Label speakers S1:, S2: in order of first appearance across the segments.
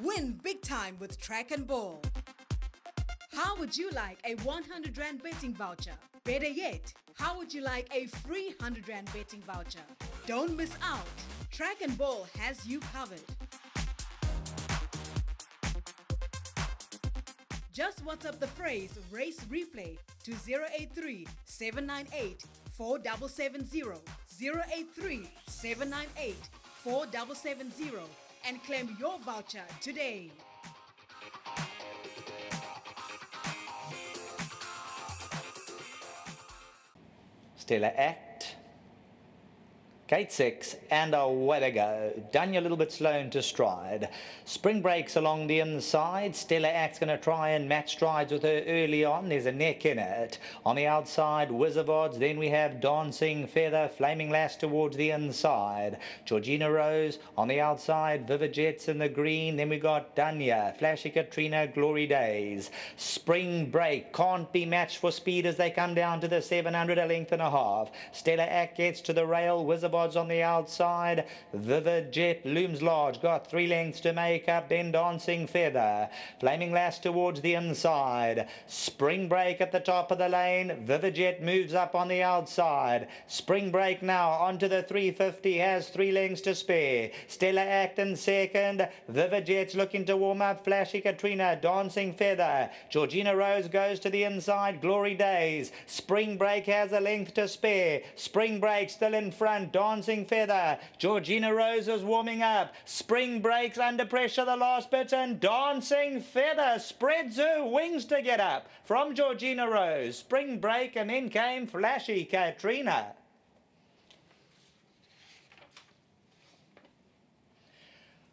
S1: Win big time with Track and Ball. How would you like a 100 Rand betting voucher? Better yet, how would you like a free 100 Rand betting voucher? Don't miss out. Track and Ball has you covered. Just WhatsApp the phrase Race Replay to 083 798 4770, 083 798 4770 and claim your voucher today.
S2: Stellar Act, Gate 6, and away they go. Done a little bit slow into stride. Spring breaks along the inside. Stellar Act's going to try and match strides with her early on. There's a neck in it. On the outside, Wizard of Odds. Then we have Dancing Feather, Flaming Lass towards the inside. Georgina Rose on the outside. Vivid Jets in the green. Then we got Danya, Flashy Katrina, Glory Days. Spring break can't be matched for speed as they come down to the 700, a length and a half. Stellar Act gets to the rail. Wizard of Odds on the outside. Vivid Jet looms large, got 3 lengths to make up. Then Dancing Feather, Flaming Lass towards the inside. Spring break at the top of the lane. Vivid Jet moves up on the outside. Spring break now onto the 350, has 3 lengths to spare. Stellar Act in second. Vivid Jet's looking to warm up. Flashy Katrina, Dancing Feather. Georgina Rose goes to the inside. Glory Days. Spring break has a length to spare. Spring break still in front. Dancing Feather. Georgina Rose is warming up. Spring breaks under pressure the last bit, and Dancing Feather spreads her wings to get up from Georgina Rose. Spring break, and then came Flashy Katrina.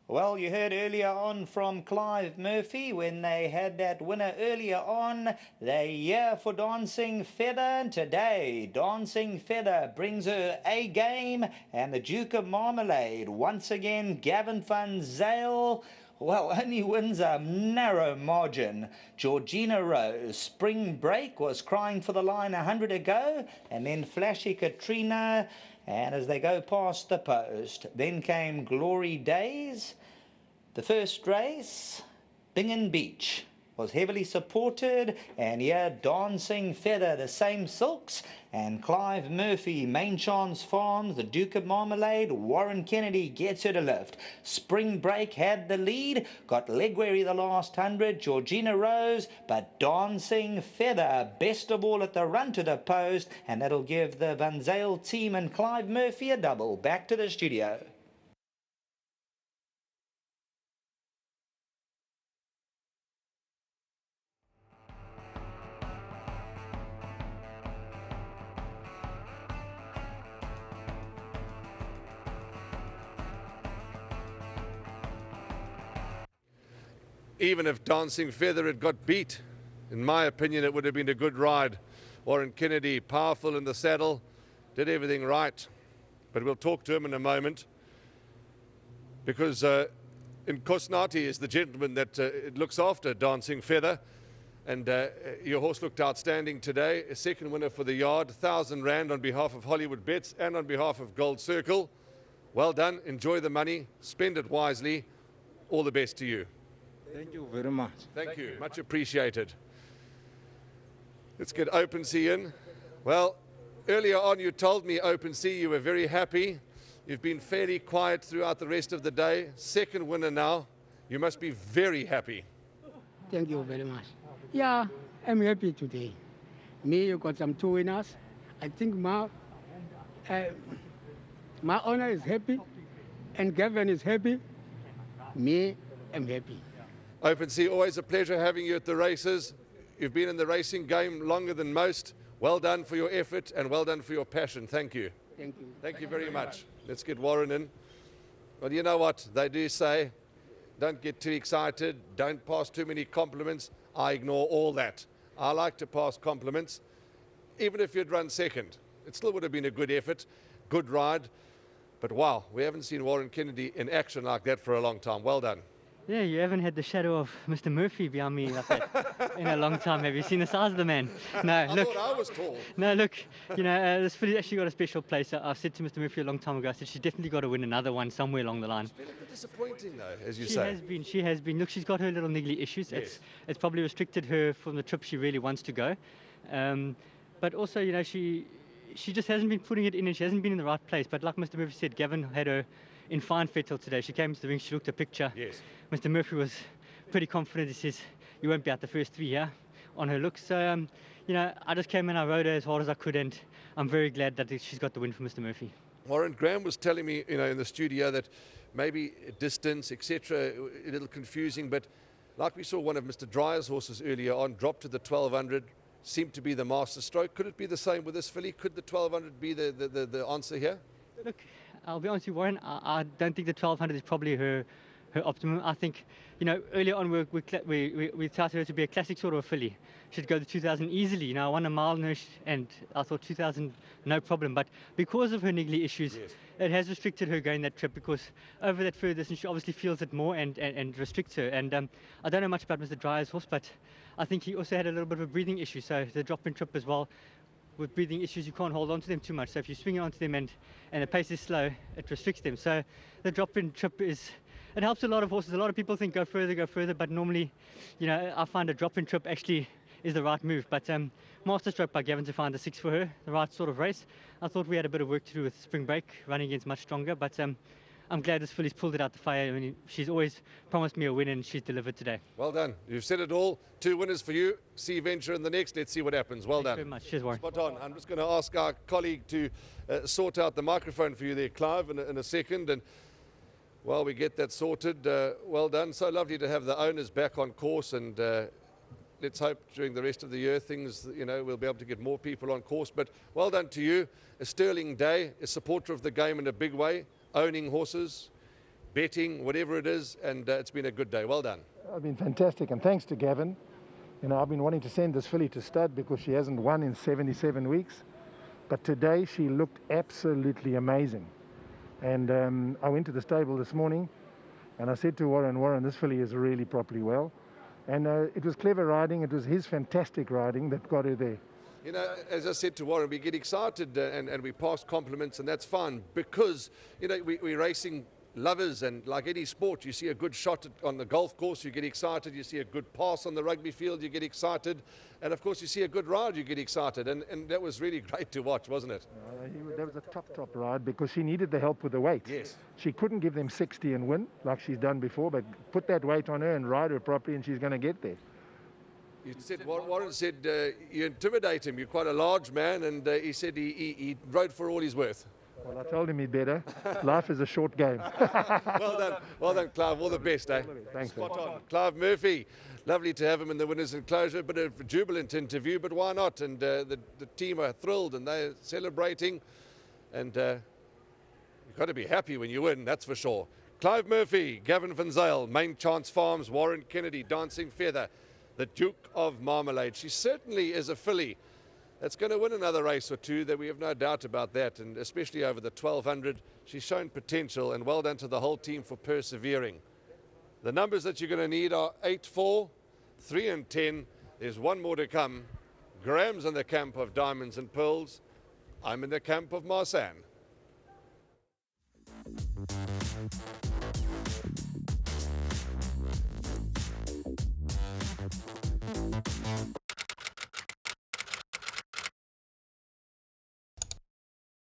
S2: Well, you heard earlier on from Clive Murphy when they had that winner earlier on. They're here for Dancing Feather, and today Dancing Feather brings her A game, and the Duke of Marmalade once again, Gavin van Zyl, well, only wins a narrow margin. Georgina Rose, Spring Break, was crying for the line 100 ago, and then Flashy Katrina, and as they go past the post, then came Glory Days. The first race, Bingen Beach, was heavily supported, and here Dancing Feather, the same silks, and Clive Murphy, Main Chance Farms, the Duke of Marmalade, Warren Kennedy gets her to lift. Spring Break had the lead, got Legwery the last 100, Georgina Rose, but Dancing Feather best of all at the run to the post, and that'll give the Van Zyl team and Clive Murphy a double. Back to the studio.
S3: Even if Dancing Feather had got beat, in my opinion, it would have been a good ride. Warren Kennedy, powerful in the saddle, did everything right. But we'll talk to him in a moment, because Nkosnati is the gentleman that looks after Dancing Feather. And your horse looked outstanding today. A second winner for the yard, 1,000 Rand on behalf of Hollywoodbets and on behalf of Gold Circle. Well done. Enjoy the money. Spend it wisely. All the best to you.
S4: Thank you very much.
S3: Thank you. Much appreciated. Let's get Open Sea in. Well, earlier on you told me, Open Sea, you were very happy. You've been fairly quiet throughout the rest of the day. Second winner now. You must be very happy.
S4: Thank you very much. Yeah, I'm happy today. Me, you got some 2 winners. I think my owner is happy, and Gavin is happy. Me, I'm happy.
S3: Open Sea, always a pleasure having you at the races. You've been in the racing game longer than most. Well done for your effort and well done for your passion. Thank you.
S4: Thank you.
S3: Thank you very much. Let's get Warren in. Well, you know what they do say, don't get too excited, don't pass too many compliments. I ignore all that. I like to pass compliments, even if you'd run second. It still would have been a good effort, good ride. But wow, we haven't seen Warren Kennedy in action like that for a long time. Well done.
S5: Yeah, you haven't had the shadow of Mr. Murphy behind me like that in a long time. Have you seen the size of the man? No,
S3: I
S5: look.
S3: thought I was tall.
S5: No, look, this filly's actually got a special place. I've said to Mr. Murphy a long time ago, I said she's definitely got to win another one somewhere along the line.
S3: It's been a bit disappointing, though, as you
S5: She
S3: say.
S5: has been. Look, she's got her little niggly issues.
S3: Yes.
S5: It's probably restricted her from the trip she really wants to go. But also, she just hasn't been putting it in, and she hasn't been in the right place. But like Mr. Murphy said, Gavin had her in fine fettle today. She came to the ring, she looked a picture.
S3: Yes.
S5: Mr. Murphy was pretty confident. He says, you won't be out the first 3 here on her look. So, I just came in, I rode her as hard as I could, and I'm very glad that she's got the win for Mr. Murphy.
S3: Warren, Graham was telling me, in the studio that maybe distance, etc., a little confusing, but like we saw one of Mr. Dryer's horses earlier on, dropped to the 1200, seemed to be the master stroke. Could it be the same with this filly? Could the 1200 be the answer here?
S5: Look, I'll be honest with you, Warren, I don't think the 1200 is probably her optimum. I think, earlier on we touted her to be a classic sort of a filly. She'd go the 2000 easily. I won a mile and I thought 2000 no problem. But because of her niggly issues,
S3: Yes.
S5: it has restricted her going that trip, because over that further distance she obviously feels it more and restricts her. And I don't know much about Mr. Dryer's horse, but I think he also had a little bit of a breathing issue. So the drop-in trip as well, with breathing issues, you can't hold on to them too much. So if you swing onto them and the pace is slow, it restricts them. So the drop-in trip it helps a lot of horses. A lot of people think go further, but normally, I find a drop-in trip actually is the right move. But master stroke by Gavin to find the 6 for her, the right sort of race. I thought we had a bit of work to do with spring break, running against much stronger, but I'm glad this filly's pulled it out the fire. I mean, she's always promised me a win, and she's delivered today.
S3: Well done. You've said it all. 2 winners for you. See Venture in the next. Let's see what happens. Well done.
S5: Thank you very much. Cheers, Warren.
S3: Spot on. I'm just going to ask our colleague to sort out the microphone for you there, Clive, in a second. And while we get that sorted, well done. So lovely to have the owners back on course, and let's hope during the rest of the year things, we'll be able to get more people on course. But well done to you. A sterling day, a supporter of the game in a big way, owning horses, betting, whatever it is, and it's been a good day. Well done.
S6: I've been fantastic, and thanks to Gavin. I've been wanting to send this filly to stud because she hasn't won in 77 weeks. But today she looked absolutely amazing. And I went to the stable this morning and I said to Warren, this filly is really properly well. And it was clever riding. It was his fantastic riding that got her there.
S3: As I said to Warren, we get excited and we pass compliments, and that's fine because, we're racing lovers, and like any sport, you see a good shot on the golf course, you get excited. You see a good pass on the rugby field, you get excited. And of course, you see a good ride, you get excited. And that was really great to watch, wasn't it?
S6: That was a top ride because she needed the help with the weight.
S3: Yes.
S6: She couldn't give them 60 and win like she's done before, but put that weight on her and ride her properly and she's going to get there.
S3: Warren said you intimidate him. You're quite a large man, and he said he rode for all he's worth.
S6: Well, I told him he'd better. Life is a short game.
S3: Well done, Clive. All the best, eh?
S6: Thanks.
S3: Spot on. Clive Murphy, lovely to have him in the winners' enclosure. Bit of a jubilant interview, but why not? And the team are thrilled and they're celebrating. And you've got to be happy when you win, that's for sure. Clive Murphy, Gavin Van Zyl, Main Chance Farms, Warren Kennedy, Dancing Feather, the Duke of Marmalade. She certainly is a filly that's going to win another race or two, that we have no doubt about that, and especially over the 1200. She's shown potential, and well done to the whole team for persevering. The numbers that you're going to need are 8, 4, 3 and 10. There's one more to come. Graham's in the camp of Diamonds and Pearls. I'm in the camp of Marsan.